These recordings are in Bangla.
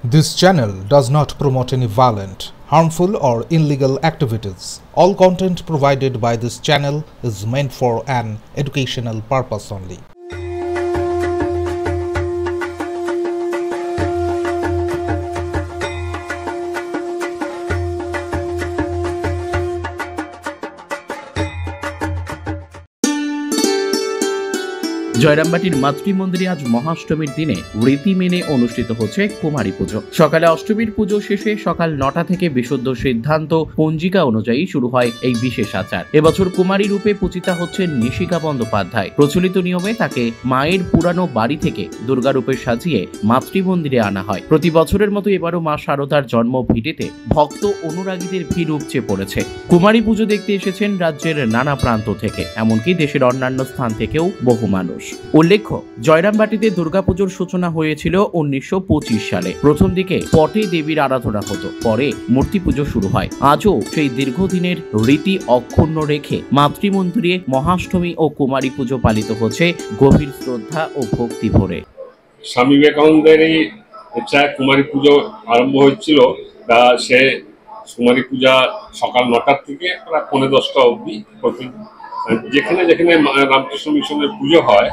This channel does not promote any violent, harmful, or illegal activities. All content provided by this channel is meant for an educational purpose only. জয়রামবাটির মাতৃমন্দিরে আজ মহাষ্টমীর দিনে রীতি মেনে অনুষ্ঠিত হচ্ছে কুমারী পুজো। সকালে অষ্টমীর পুজো শেষে সকাল ৯টা থেকে বিশুদ্ধ সিদ্ধান্ত পঞ্জিকা অনুযায়ী শুরু হয় এই বিশেষ আচার। এবছর কুমারী রূপে পূজিতা হচ্ছেন নিশিকা বন্দ্যোপাধ্যায়। প্রচলিত নিয়মে তাকে মায়ের পুরানো বাড়ি থেকে দুর্গা রূপে সাজিয়ে মাতৃমন্দিরে আনা হয়। প্রতি বছরের মতো এবারও মা শারদার জন্ম ভিটেতে ভক্ত অনুরাগীদের ভিড় উপচে পড়েছে। কুমারী পুজো দেখতে এসেছেন রাজ্যের নানা প্রান্ত থেকে, এমনকি দেশের অন্যান্য স্থান থেকেও বহু মানুষ। উল্লেখ্য, জয়রামবাটিতে দুর্গাপুজোর সূচনা হয়েছিল ১৯২৫ সালে। প্রথম দিকে পটে দেবীর আরাধনা হতো, পরে মূর্তি পুজো শুরু হয়। আজও সেই দীর্ঘদিনের রীতি অক্ষুণ্ণ রেখে মাতৃমন্দিরে মহাষ্টমী ও কুমারী পুজো পালিত হচ্ছে গভীর শ্রদ্ধা ও ভক্তি ভরে। স্বামী বিবেকানন্দের এই কুমারী পুজো আরম্ভ হয়েছিল, তা সে কুমারী পূজা সকাল ৯টার থেকে প্রায় ১৫-১০টা অবধি যেখানে যেখানে রামকৃষ্ণ মিশনের পুজো হয়,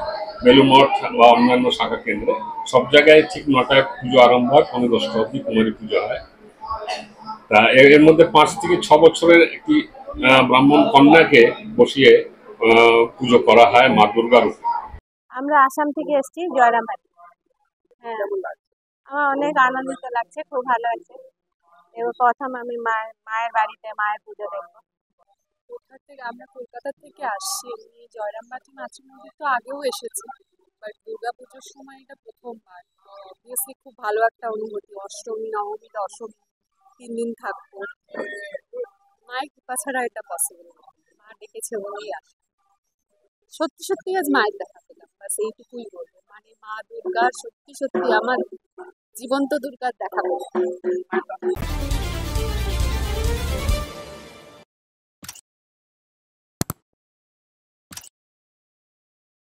বেলুমঠ বা অন্যান্য শাখা কেন্দ্রে, সব জায়গায় ঠিক ৯টায় পুজো আরম্ভ হয়, ১৫-১০টা অবধি কুমারী পুজো হয়। তা এর মধ্যে ৫ থেকে ৬ বছরের একটি ব্রাহ্মণ কন্যাকে বসিয়ে পুজো করা হয় মা দুর্গার রূপে। আমরা আসাম থেকে এসেছি জয়রামবাটি। হ্যাঁ, আমার অনেক আনন্দিত লাগছে, খুব ভালো লাগছে। এবার প্রথম আমি মায়ের বাড়িতে মায়ের পুজো দেখবো। কোথা থেকে? আমরা কলকাতা থেকে আসছি। এমনি জয়রামবাটি মাতৃমন্দির তো আগেও এসেছি, বাট দুর্গাপুজোর সময় এটা প্রথমবার। অবভিয়াসলি খুব ভালো একটা অনুভূতি। অষ্টমী, নবমী, দশমী ৩ দিন থাকবো। মায়ের কৃপা ছাড়া এটা পসিবল না। মা ডেকেছে বলেই আসে। সত্যি সত্যি আজ মায়ের দেখা পেলাম, বাস এইটুকুই বলবো। মানে মা দুর্গার সত্যি সত্যি আমার জীবন্ত দুর্গার দেখা পেলাম।